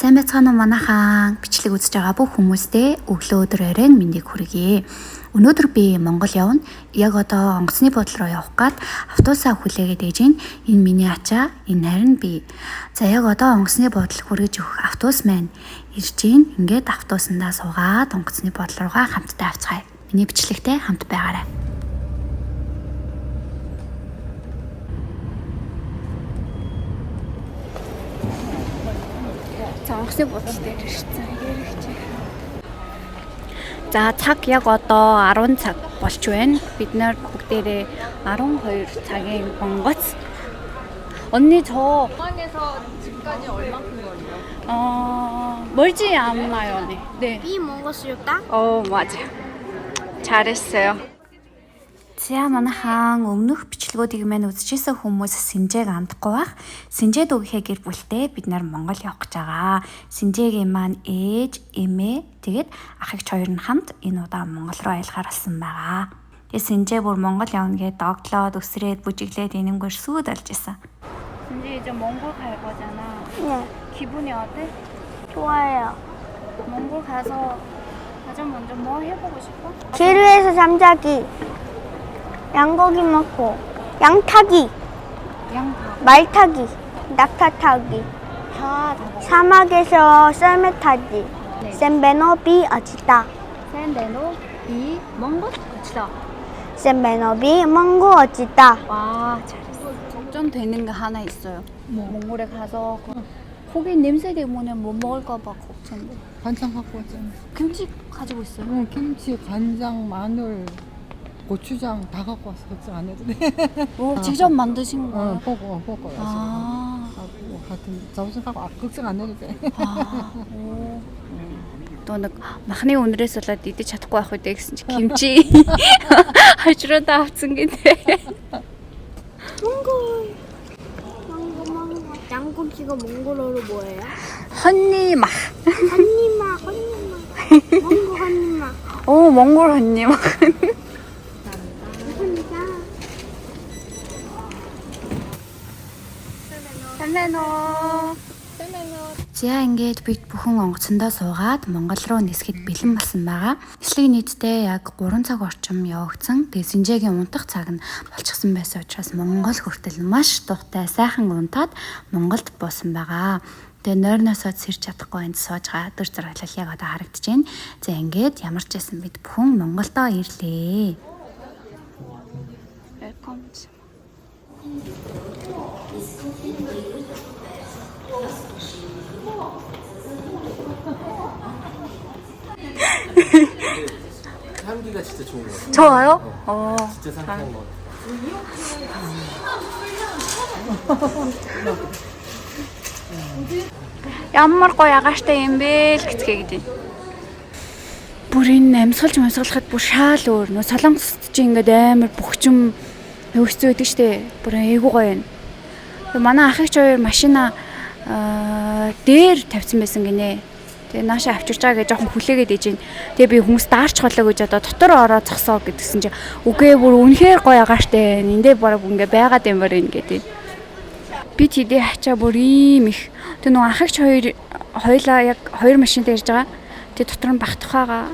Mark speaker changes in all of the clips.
Speaker 1: Сайн байцгаана уу манайхан. Бичлэг үзэж байгаа бүх хүмүүстээ өглөө өдөр оройн мэндийг хүргье. Өнөөдөр би Монгол явна. Яг одоо онгоцны бодол руу явах гээд автобусаа хүлээгээд ээж ин. Энэ миний ачаа, энэ харин би. За яг одоо онгоцны бодол хүргэж өгөх автобус маань ирж ийн. Ингээд автобусандаа суугаад онгоцны бодол руугаа хамтдаа авцгаая. Миний бичлэгтэй хамт байгаарай. Онгоцны бодол дээр ирсэн. За цаг яг одоо 10 цаг болж байна. Бид нэр бүгдээрээ 12 цагийн онгоц. 언니 저 공항에서 집까지 얼마큼 걸려요? 멀지 않나요, 언니? 네.
Speaker 2: 이 먹었을까?
Speaker 1: 맞아. 잘했어요. За манайхан өмнөх бичлэгүүдийг мань үзчихсэн хүмүүс Синжээг амдахгүй бах. Синжэд өгөхээ гэр бүлтэй бид нар Монгол явах гэж байгаа. Синжэгийн маань ээж, эмээ, тэгээд ах эгч хоёр нь хамт энэ удаа Монгол руу аялахаар болсон байгаа. Тэгээд Синжэ бүр Монгол явна гэдээ догтлоод, өсрээд, бүжиглээд энэмгээр сүйд олж исэн. Синжэ 이제 몽골 갈 거잖아.
Speaker 2: 네.
Speaker 1: 기분이 어때?
Speaker 2: 좋아요.
Speaker 1: 몽골 가서 가장 먼저 뭐 해보고 싶어?
Speaker 2: 기루에서 잠자기, 양고기 먹고, 양타기, 말 타기, 낙타 타기, 사막에서 썰매 타기, 샌베노비 어치다.
Speaker 1: 샌베노비 몽골 어치다.
Speaker 2: 샌베노비 몽골 어치다.
Speaker 1: 와 잘했어. 걱정되는 거 하나 있어요. 몽골에 가서 고기 냄새 때문에 못 먹을까 봐 걱정돼.
Speaker 3: 반찬 갖고 왔잖아.
Speaker 1: 김치 가지고 있어요?
Speaker 3: 응, 김치, 간장, 마늘, 고추장 다 갖고 왔어. 걱정 안 해도 돼.
Speaker 1: 직접 만드신 거예요?
Speaker 3: 뽀뽀. 하여튼 점심 갖고 걱정 안 해도 돼.
Speaker 1: 또 махны өнрөөс болоод идэж чадахгүй байх үү гэсэн чи 김치 хажруудаа авсан гэдэг.
Speaker 2: 몽골. 양고기가 몽골어로 뭐예요?
Speaker 1: 헌니마.
Speaker 2: 한니마. 몽골 한니마.
Speaker 1: 몽골 헌니마. За ингээд бид бүхэн онгоцондоо суугаад Монгол руу нисэхэд бэлэн болсон байгаа. Нислэг нийтдээ яг 3 цаг орчим явагдсан. Тэгээ Синжэгийн унтах цаг нь болчихсон байсан учраас Монгол хүртэл маш тухтай сайхан унтаад Монголд буусан байгаа. Тэгээ нойрноосоо сэрч чадахгүй энд сууж байгаа дүр зураглал яг одоо харагдаж байна. За ингээд ямар ч байсан бид бүхэн Монголдоо ирлээ. Welcome.
Speaker 4: 향기가 진짜 좋은 거 같아요.
Speaker 1: 좋아요?
Speaker 4: 진짜 상쾌한 거
Speaker 1: Ямар гоё агаартай юм бэ л гэцгээ гэдэг. Бүр энэ амьсгалж мансгалахад бүр шаал өөр. Нөө солонгост чи ингээд амар бөхчм хөвгцөө байдаг штэ. Бүр айгуу гоё юм. Манай ах эгч хоёр машина дээр тавьсан байсан гинэ. Тэгээ наашаа авчирч байгаа гэж жоохон хүлээгээд ээж байна. Тэгээ би хүмүүс даарч холоо гэж одоо дотор ороо зогсоо гэдгсэн чи үгүй бүр үнэхээр гоё агаартай. Эндээ бараг ингээ байгаад юм байна гэдэг. Би тэдээ хачаа бүр ийм их. Тэгээ нөгөө ах эгч хоёлаа яг хоёр машинтай ирж байгаа. Тэгээ дотор нь бах тухайгаа.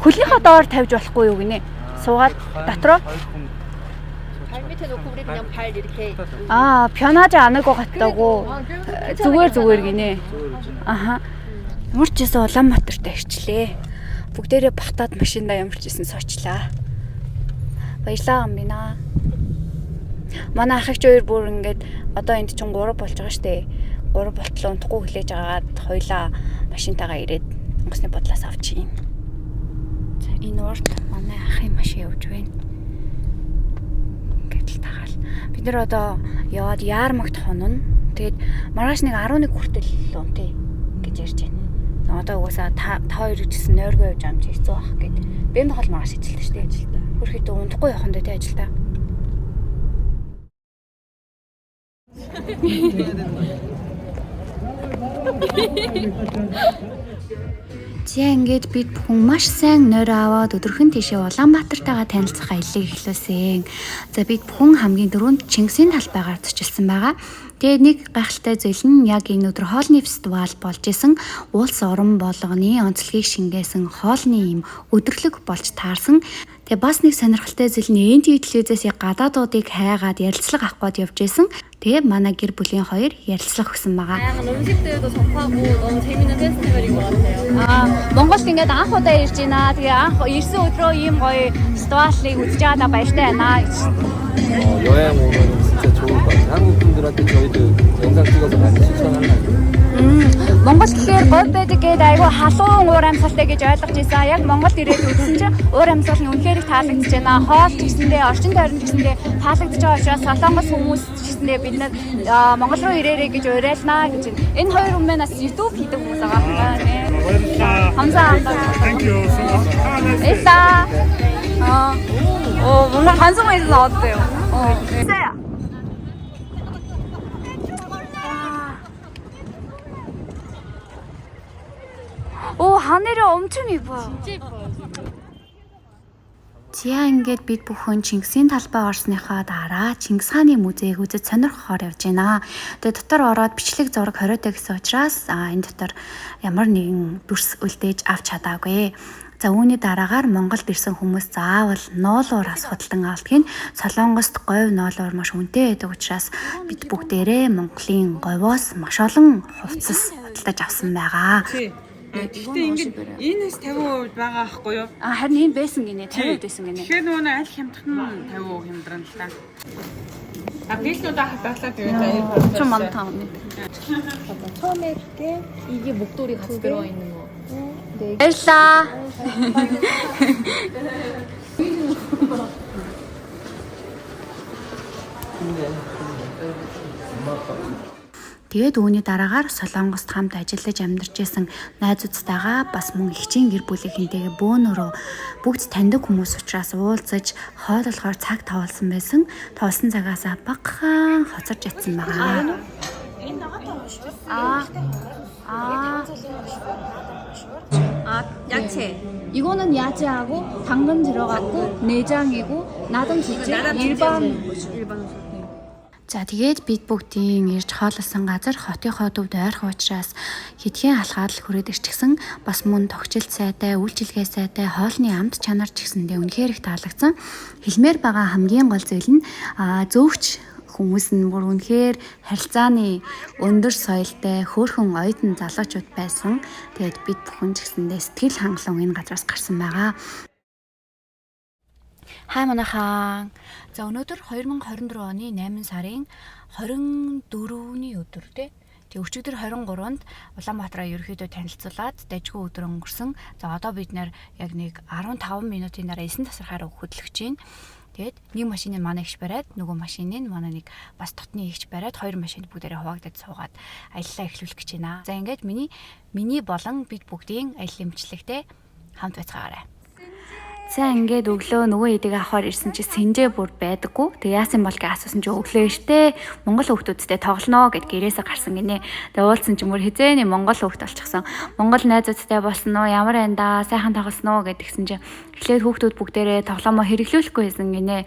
Speaker 1: хөлийнхөө доор тавьж болохгүй юу гинэ. Суугаад дотроо
Speaker 5: 발 밑에 놓고 우리 그냥 발 이렇게
Speaker 1: 변하지 않을 것 같다고. зүгээр гинэ. Ямар ч гэсэн Улаанбаатарт ирчлээ. Бүгдээрээ батаад машиндаа ямар ч гэсэн суучлаа. Баярлалаа амбина. Манай ах эгч хоёр бүр ингээд одоо энд чинь 3 болж байгаа штэ. 3 болтлоо унтахгүй хүлээж агаад хоёлаа машинтайгаа ирээд онгоцны бодлоос авчихъя. За энэ урд манай ахын машин явж байна. Бид нар одоо яваад Яармагт хонно. Тэгээд маргааш нэг 11 хүртэл унтъя гэж ярьж байна. Одоо угаасаа та хоёр гэсэн нойргоо явж амж хэцүү байх гэд. Бэм хол маргааш ижилтэй шүү дээ ажилдаа. Хөрхөд унтахгүй явах нь дээ ажилдаа. За ингээд бид бүхэн маш сайн нойр аваад өдрөхөн тийшээ Улаанбаатартайгаа танилцах аяллыг эхлүүлсэн. За бид бүхэн хамгийн дөрөнд Чингисийн талбайгаар зочилсан байгаа. Тэгээд нэг гайхалтай зүйл нь яг энэ өдөр хоолны фестивал болж исэн улс орон болгоны онцлогийг шингээсэн хоолны юм өдөрлөг болж таарсан. Тэгээ бас нэг сонирхолтой зүйл нь НТV телевизээс гадаадуудыг хайгаад ярилцлага авах гээд явж исэн. Тэгээ манай гэр бүлийн хоёр ярилцлага өгсөн байгаа.
Speaker 5: 다양한 음식들도 접하고 너무 재밌는 페스티벌인 것 같아요.
Speaker 1: Монголд ингээд анх удаа ирж байна. Тэгээ анх ирсэн өдрөө ийм гоё фестивалыг үзэж байгаадаа баяртай байна.
Speaker 4: 여행 오면 진짜 좋을 것 같아요. 한국 분들한테 저희도 영상 찍어서 많이 추천하려고.
Speaker 1: Монгол гэхээр гол байдаг гэдэг айгүй халуун уур амьсгалтай гэж ойлгож байсан. Яг Монголд ирээд үзсэн чинь уур амьсгал нь үнэхээр их таалагдж байна. Хоол ч гэсэндээ, орчин тойрон ч гэсэндээ таалагдж байгаа учраас солонгос хүмүүс ч гэсэндээ бид нар Монгол руу ирээрэй гэж уриалнаа гэж байна. Энэ хоёр хүмүүс YouTube хийдэг хүмүүс байгаа байна. 감사합니다.
Speaker 6: Thank you so much.
Speaker 1: 일사. 뭔가 반성만 있어서 어때요? 있어요. 오, 하늘이 엄청 예뻐요.
Speaker 5: 진짜 예뻐요.
Speaker 1: За ингээд бид бүхэн Чингисийн талбай орсныхаа дараа Чингис хааны музейг үзэж сонирхохоор явж байна. Тэгээ дотор ороод бичлэг зураг хориотой гэсэн учраас энэ дотор ямар нэгэн дүрс үлдээж авч чадаагүй. За үүний дараагаар Монголд ирсэн хүмүүс заавал ноолуураас худалдан авалт гин Солонгост говь ноолуур маш үнэтэй байдаг учраас бид бүгдээрээ Монголын говьоос маш олон хувцас худалдаж авсан байгаа.
Speaker 7: Гэхдээ ингээд энэс 50% байгаа аахгүй юу?
Speaker 1: Харин энэ байсан гинэ 50% байсан гинэ.
Speaker 7: Тэгэхээр нөгөө аль хямдхан 50% хямдран л та. 빌려다 갖다 드려요.
Speaker 1: 좀 많다 언니.
Speaker 5: 처음에 그때 이게 목도리 같이 들어가 있는 거. 네.
Speaker 1: 엘사. Тэгээд үүний дараагаар Солонгост хамт ажиллаж амьдарч исэн найзуудтайгаа бас мөн ихчийн гэр бүлийнхэнтэйгээ бөөнөрөө бүгд таньдаг хүмүүс учраас уулзаж хооллохоор цаг тавуулсан байсан. Тоолсон цагаасаа багахан хоцорч ятсан байгаа.
Speaker 5: 야채.
Speaker 1: 이거는 야채하고 당근 들어갔고 내장이고 나던 두째 일반. За тэгээд бид бүгдийн ирж хооллсон газар хотынхоо төвд ойрхон учраас хэдхэн алхаад л хүрээд ирчихсэн. Бас мөн тогтчил сайтай, үйлчилгээ сайтай, хоолны амт чанар ч гэсэндээ үнэхээр их таалагдсан. Хэлмээр байгаа хамгийн гол зүйл нь зөвхч хүмүүс нь бүр үнэхээр харилцааны өндөр соёлтой хөөрхөн оюутан залуучууд байсан. Тэгээд бид бүхэн ч гэсэндээ сэтгэл хангалуун энэ газраас гарсан байгаа. Хай манайхан. За өнөөдөр 2024 оны 8 сарын 24-ний өдөр тий. Тэг өчигдөр 23-нд Улаанбаатараа ерөөхдөө танилцуулаад дайггүй өдөр өнгөрсөн. За одоо бид нэр яг нэг 15 минутын дараа 9 тасархаар хөтлөж чинь. Тэгээд нэг машиныг манай ихч бариад нөгөө машиныг манай нэг бас дотны ихч бариад хоёр машинд бүгдээрээ хуваагдаад суугаад аяллаа эхлүүлэх гэж байна. За ингээд миний болон бид бүгдийн аялал эмчилгээтэй хамт байцгаарай. За ингээд өглөө нөгөө эдэг авахаар ирсэн чи сэнжээ бүр байдаггүй. Тэг яасан бол гэж асуусан чи өглөө эртээ Монгол хүүхдүүдтэй тоглоно гэд гэрээсээ гарсан гинэ. Тэг уулзсан чи мөр хизээний Монгол хүүхд болчихсон. Монгол найзуудтай болсон уу? Ямар байна да? Сайхан тоглосон уу гэдгсэн чи эхлээд хүүхдүүд бүгдээрээ тоглоомоо хэрэглүүлэхгүй байсан гинэ.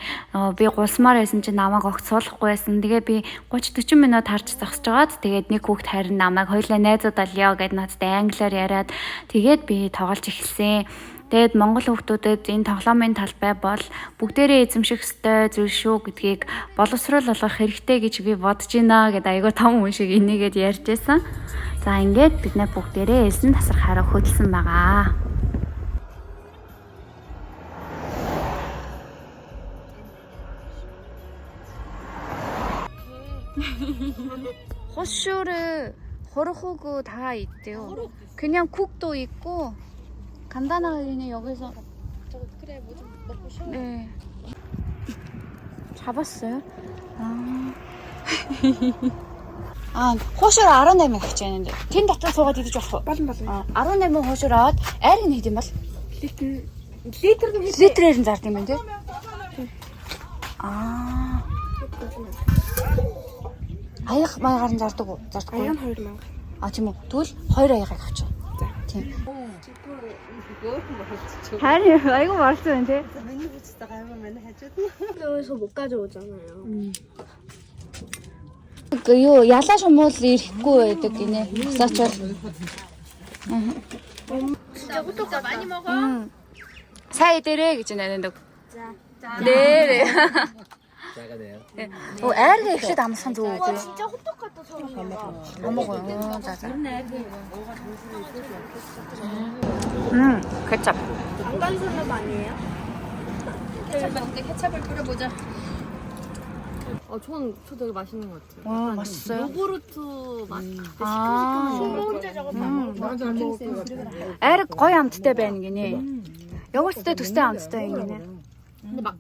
Speaker 1: Би гулсмаар байсан чи намайг огт суулгахгүй байсан. Тэгээ би 30-40 минут харж зогсож байгаад тэгээд нэг хүүхд харин намайг хоёулаа найзуудаа лё гэд надтай англиар яриад тэгээд би тоглож эхэлсэн. Тэгэд Монгол хүүхдүүдэд энэ тоглоомын талбай бол бүгдээрээ эзэмших ёстой зүйл шүү гэдгийг боловсрол болгох хэрэгтэй гэж би бодож байна гэд айгаа том хүн шиг энийгээд ярьж байсан. За ингээд бид нэ бүгдээрээ 9 тасархаараа хөдөлсөн байгаа. 호슈를 호르호구 다 있대요. 그냥 국도 있고 간단하게 여기서
Speaker 5: 그래 뭐 좀 먹고 쉬어.
Speaker 1: 네 잡았어요? 호슈를 알아내면 같이 했는데 팀 닥터 소가 되게 좋았어.
Speaker 7: Болно.
Speaker 1: 알아내면 호슈를 애린 해지 말 리트를 зардаг юм тий. Аяг маягаар зардаг уу?
Speaker 2: Аяг нь 2000.
Speaker 1: Тийм үү. Тэгвэл 2 аягийг авчих. Тийм. Харин айгүй марцсан тий.
Speaker 2: 여기서 못 가져오잖아요.
Speaker 1: 그 юу ялаа шумуул ирэхгүй байдаг гинэ. Босоочвол.
Speaker 2: 진짜 호떡 많이 먹어.
Speaker 1: 사이 дээрээ гэж нэдэг. 네.
Speaker 4: 작아네요.
Speaker 1: 네. 애를 ихшэд амсхан зүг үү?
Speaker 2: 진짜 호떡 같다 처음에.
Speaker 1: 안 먹어요. 자자. 케첩.
Speaker 2: 방탄소년 아니에요?
Speaker 5: 케찹을 뿌려보자. 저 되게 맛있는 것 같아요.
Speaker 1: 와, 맛있어요?
Speaker 5: 요구르트 맛.
Speaker 1: 아.
Speaker 2: 혼자 저거
Speaker 3: 나잘 먹을 것 같아.
Speaker 1: 애를 거의 암트대 배는 게니. 요거트대 두세 암트대 이게네.
Speaker 5: 근데 막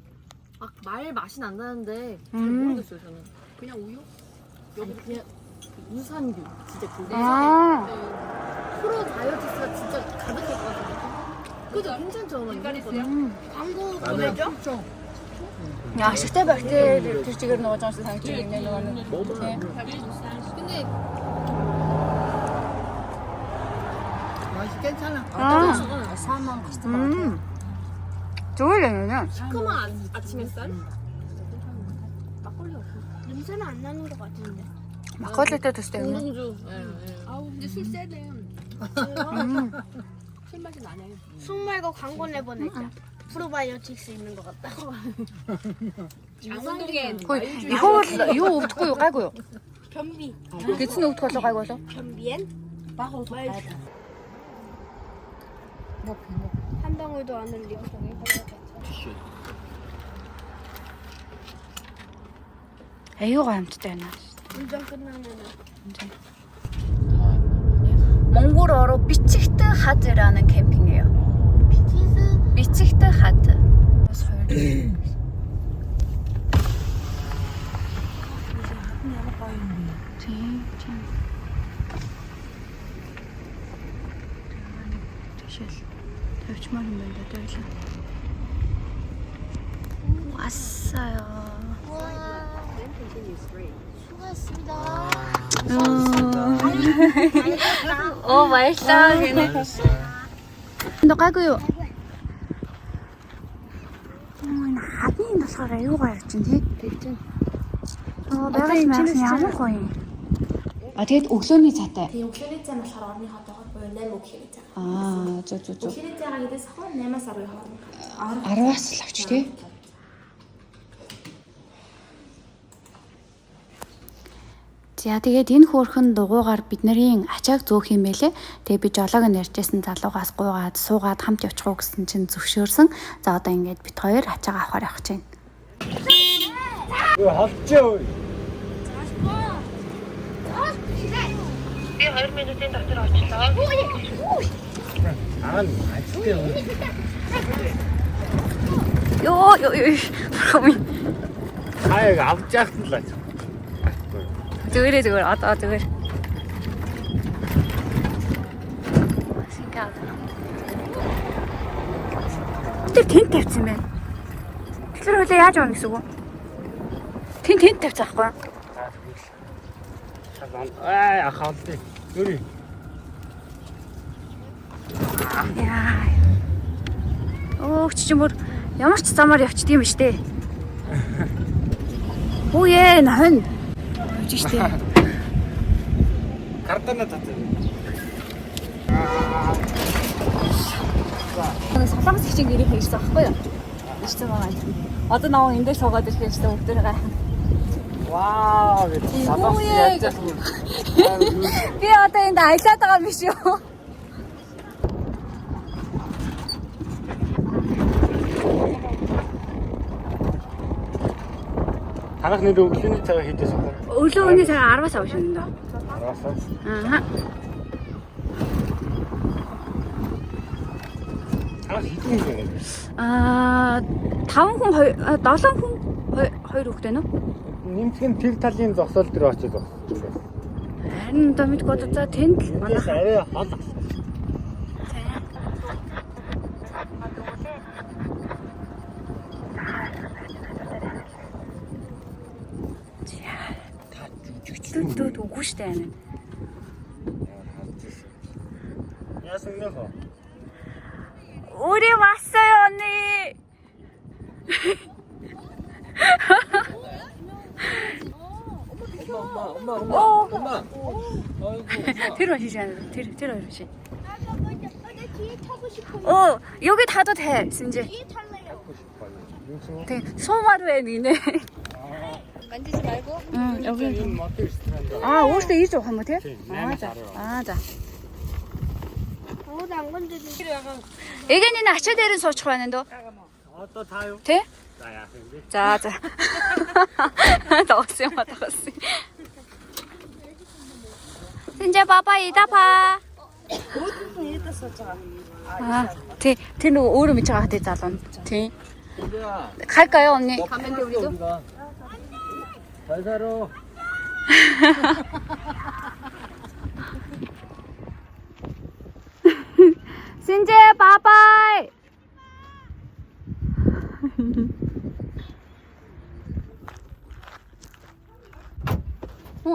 Speaker 5: 말 맛이 난다는데 잘 모르겠어요 저는. 그냥 우유? 여기 그냥 유산균 진짜 그게
Speaker 1: 아.
Speaker 5: 프로 다이어티스가 진짜 가득할 것 같은데. 그죠? 괜찮죠?
Speaker 2: 광고 보내줘?
Speaker 1: 야, 식대 박테리를 뒤지게 넣어줘서 상주 있는 거는. 네.
Speaker 5: 근데
Speaker 3: 맛이 괜찮아.
Speaker 1: 아.
Speaker 3: 사만 갔어.
Speaker 1: 좋으려면은.
Speaker 5: 시큼한 아침 햇살?
Speaker 2: 냄새는 안 나는 것 같은데.
Speaker 1: 막걸리 때 드실 때는.
Speaker 5: 우릉주. 아우 근데 술 세네. 술 맛이 나네.
Speaker 2: 술 말고 광고 내보내자. 프로바이오틱스 있는 것 같다.
Speaker 5: 장성동에
Speaker 1: 이거 어떻게 깔고요?
Speaker 2: 변비.
Speaker 1: 대충 어떻게 해서 깔고서?
Speaker 2: 변비엔?
Speaker 3: 뭐
Speaker 2: 한 방울도 안 흘리고.
Speaker 1: 애교가 암트대 나.
Speaker 2: 운전 끝나면은.
Speaker 1: 몽골어로 비치히트 하드라는 캠핑이에요. 비치히트 하드. 왔어요.
Speaker 2: 수고하셨습니다.
Speaker 1: 오 맛있다. 너 깔고요. 나비 나서라 이거가 있지. 내가 지금 아무 거이. 아, тэгээд өглөөний цаатай.
Speaker 8: Тэгээ өглөөний цай болохоор орны хотоогоор буюу 8 өглөө цай.
Speaker 1: Аа, зөө.
Speaker 8: Өглөөний цайгаа хийдээс хойно 8-аас 10-ийн хооронд.
Speaker 1: 10-аас л авч тий. За тэгээд энэ хөөрхөн дугуйгаар бид нарын ачааг зөөх юм байлээ. Тэгээд би жолоог нь ярьжсэн залуугаас гуйгаад суугаад хамт явчих уу гэсэн чинь зөвшөөрсөн. За одоо ингээд бид хоёр ачаага авахар явах чинь.
Speaker 6: 할죠.
Speaker 2: Би 2 минутын дотор очлоо.
Speaker 6: 맛있대요.
Speaker 1: 요.
Speaker 6: 앞짝들라.
Speaker 1: зүгээр одоо зүгээр. 신기하다. тэр тент тавьсан байна. Тэгэхээр хөлөө яаж авах гэсэн үг? Тент тавьсан байхгүй юу?
Speaker 6: ахалтай. Юри.
Speaker 1: Яа. Өөх чи мөр ямар ч замаар явчихд юм биш үү? Үе нахын. Жиштэй.
Speaker 6: Картана татсан.
Speaker 1: Солонгос хичээн гэрээ хийсэн байхгүй юу? Ирсэн байгаа юм. Одоо наваа эндээ суугаад ирэхэд ч бүгд тэрэг гайхах.
Speaker 6: Вау. Солонгос яаж яах вэ?
Speaker 1: Би одоо энд аялаад байгаа юм биш үү?
Speaker 6: Танах нэр өглөөний цагаа хийдээс үү?
Speaker 1: Өглөөний цагаа 10-аас авах юм даа.
Speaker 6: 10-аас.
Speaker 1: Аа.
Speaker 6: Танах хэдэн хүн вэ?
Speaker 1: 5 хүн 7 хүн 2 хүүхдээ нөө.
Speaker 6: Нэмсгэн тэр талын зогсоол дээр очиж зогсож байна.
Speaker 1: Харин одоо мэдгүй одоо за тэнд л манайх
Speaker 6: арай хол. Үгүй штэ.
Speaker 1: 우리 왔어요, 언니.
Speaker 4: 엄마. 아이고, 엄마.
Speaker 1: 뒤로 오시지 않아요? 뒤로 오시.
Speaker 2: 뒤에 타고 싶어.
Speaker 1: 여기 타도 돼, 진짜.
Speaker 2: 뒤에 탈래요.
Speaker 1: 돼. 소마루에 니네.
Speaker 2: 만지지 말고.
Speaker 1: 응, 여기. 아, 올 때 이쪽 하면 돼? 맞아.
Speaker 2: 안 건드리지.
Speaker 1: 애견이는 아쳐대는 소치 하는데.
Speaker 6: 또 타요.
Speaker 1: 돼?
Speaker 6: 나야 근데.
Speaker 1: 자. 나왔어요, 나왔어요. 이제 봐봐, 이따 봐. 뒤로 오름 미쳐가 됐잖아. 뒤.
Speaker 4: 근데야.
Speaker 1: 갈까요, 언니?
Speaker 4: 가면 돼 우리도. 잘 살아.
Speaker 1: 신재, 바이바이.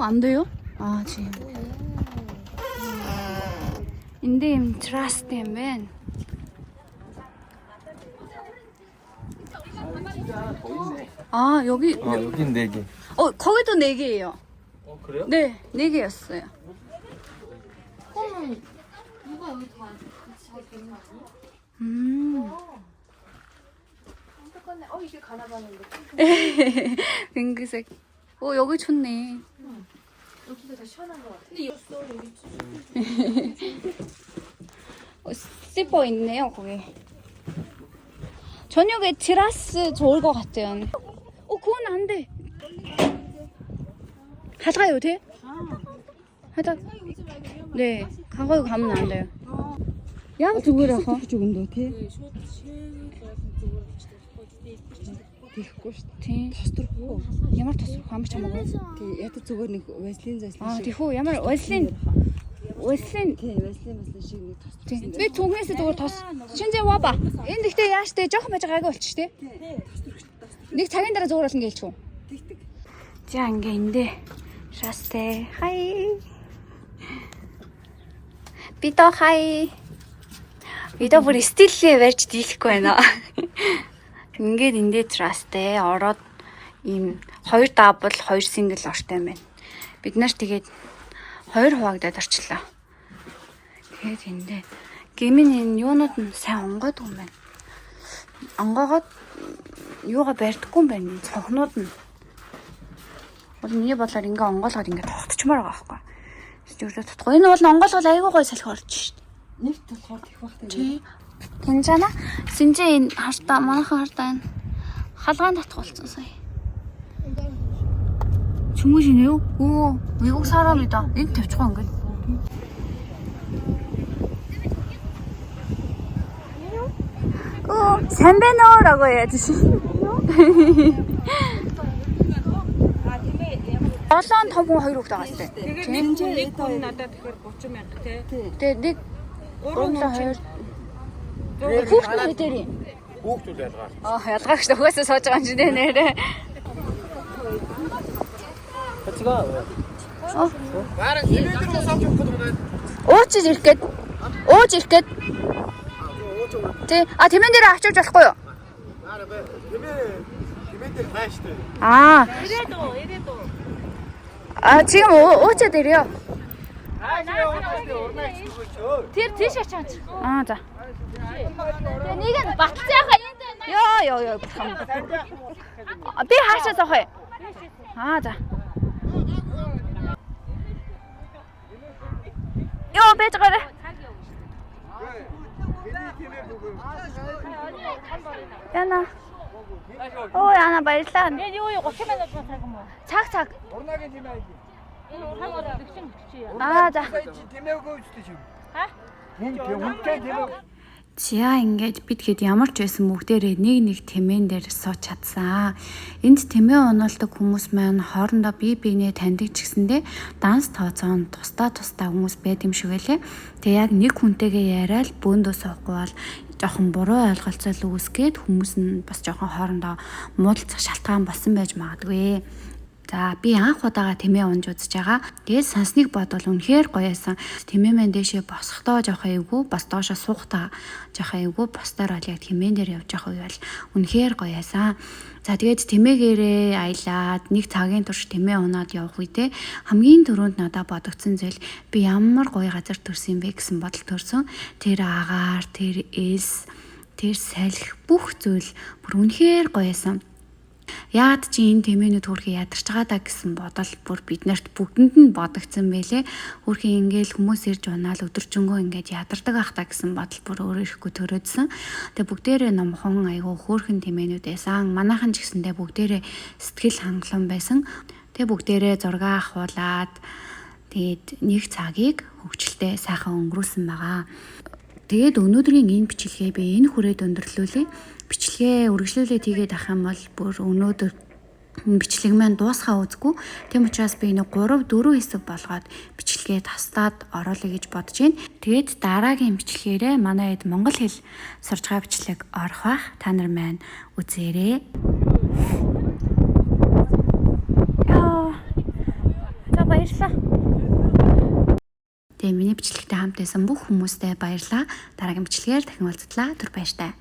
Speaker 1: 안 돼요? 지금. In dem trust them, man. 여기.
Speaker 4: 여긴 4개.
Speaker 1: 거기도 4개예요.
Speaker 4: 그래요?
Speaker 1: 네, 4개였어요.
Speaker 5: 누가 여기 다 같이 되는 거 아니야? 안타깝네. 이게 가나봤는데.
Speaker 1: 핑크색. 여기 좋네.
Speaker 5: 여기가 더 시원한 것 같아. 근데 여기
Speaker 1: 슬퍼 있네요, 거기. 저녁에 테라스 좋을 것 같아요. 그건 안 돼. 가다가요, 돼? 네, 가고 가면 안 돼요. 양 두고라고.
Speaker 3: 죽은데 어떻게?
Speaker 1: тий. Ямар тас хамч хамаагүй.
Speaker 3: Тий, ята зүгээр нэг веслин зайсан.
Speaker 1: Тийхүү ямар веслин
Speaker 3: Тий, веслин шиг нэг тас.
Speaker 1: би түнхнээсээ зүгээр тос. Шинжээ ваба. Энд ихтэй яаш тэ жоохон байж байгаагүй болчих тий. Нэг цагийн дараа зүгээр болно гэлч үү. За ингээ эндэ шасте хай. Бидо хай. Бидо бүр стиллээ барьж дийлэхгүй байна. Ингээд эндээ трастэй ороод ийм 2 дабл 2 сингл ортой байна. Бид нар тэгээд 2 хуваагдаад орчлоо. Тэгээд эндээ гэмийн энэ юунууд нь сайн онгойд юм байна. Онгойгоод юугаа барьдаггүй юм байна. Цонхнууд нь. Миний бодлоор ингээ онгойлгоод ингээ тогтчмоор байгаа байхгүй. Зүгээр тутгай. Энэ бол онгойлгол айгүй гой салхи орж шít.
Speaker 3: Нэг толгоор их багтаа.
Speaker 1: Тий. 괜찮아? 진짜 인 харта манайхан харта энэ халгаан татах болсон сая. 주무시네요? 외국 사람이다. 인 대충 안 그래? 샌베노라고 해야지. Олон том хүн 2 хүүхэд байгаа сте.
Speaker 7: нэг хүн надад тэгэхээр 30,000 тий.
Speaker 1: Тэгээ нэг 3 хүүхэд хэдэрий.
Speaker 6: Хүүхдүүд ялгаа.
Speaker 1: Ялгаач төгөөсөө сууж байгаа юм чинь нэрээ.
Speaker 4: 같이 가.
Speaker 1: Ууч ирэх гээд. Ууж ирэх гээд. Тий. Тэмэн дээр авчирч болохгүй юу?
Speaker 6: Тэмээ дээр хайш дээ.
Speaker 1: 이래도. 지금 오차 드려. 뒤에 샷. 자. 네가 맞자가 요. 비 하셔서 해. 자. 요 배지 그래. 야나. 야나 말단. 착. 자. Зя ингэж бид хэд ямар ч байсан бүгдээрээ нэг тэмээн дээр сууч чадсан. Энд тэмээ унуулдаг хүмүүс маань хоорондоо бие биенээ таньдаг ч гэсэндээ данс тооцоон тусдаа хүмүүс байд юм шиг байлээ. Тэгээ яг нэг хүнтэйгээ яриад бөөндөө суухгүй бол жоохон буруу ойлголцол үүсгээд хүмүүс нь бас жоохон хоорондоо муудалцах шалтгаан болсон байж магадгүй. За би анх удаага тэмээ унж үзэж байгаа. Тэгээд сансныг бодвол үнэхээр гоё байсан. Тэмээ мэн дэшээ босхдоо жоох эвгүй, бас доошоо суухдаа жоох эвгүй, босдоор бол яг тэмээн дээр явж явах үе бол үнэхээр гоё байсан. За тэгээд тэмээгээрээ аялаад нэг цагийн турш тэмээ унаад явах үедээ хамгийн түрүүнд надад бодогдсон зүйл би ямар гоё газар төрсөн юм бэ гэсэн бодол төрсөн. Тэр агаар, тэр эс, тэр салхи бүх зүйл бүр үнэхээр гоё байсан. Яад чи энэ тэмээнүүд хөрхи ядарч байгаа даа гэсэн бодол бүр биднэрт бүгдэнд нь бодогдсон байлээ. Хөрхи ингээл хүмүүс ирж унаал өдөржингөө ингээд ядардаг ах та гэсэн бодол бүр өөрөө ирэхгүй төрөөдсөн. Тэгээ бүгдээрээ номхон айгу хөөрхөн тэмээнүүд байсан. Манайхан ч гэсэндээ бүгдээрээ сэтгэл хангалуун байсан. Тэгээ бүгдээрээ зураг авахуулаад тэгээд нэг цагийг хөвгчлээ сайхан өнгөрүүлсэн байгаа. Тэгээд өнөөдрийн энэ бичлэгээ би энэ хүрээд өндөрлүүлье. Бичлэгээ үргэлжлүүлээд хийгээд ах юм бол бүр өнөөдөр бичлэг маань дуусхаа үзгүй. Тийм учраас би нэг 3-4 хэсэг болгоод бичлэгээ таслаад оруулъя гэж бодож байна. Тэгээд дараагийн бичлэгээрээ манай хэд монгол хэл сурч байгаа бичлэг орох бах. Та нар маань үзээрэй. За баярлалаа. Тэгээ миний бичлэгтэй хамт байсан бүх хүмүүстээ баярлалаа. Дараагийн бичлэгээр дахин уулзлаа. Түр баяртай.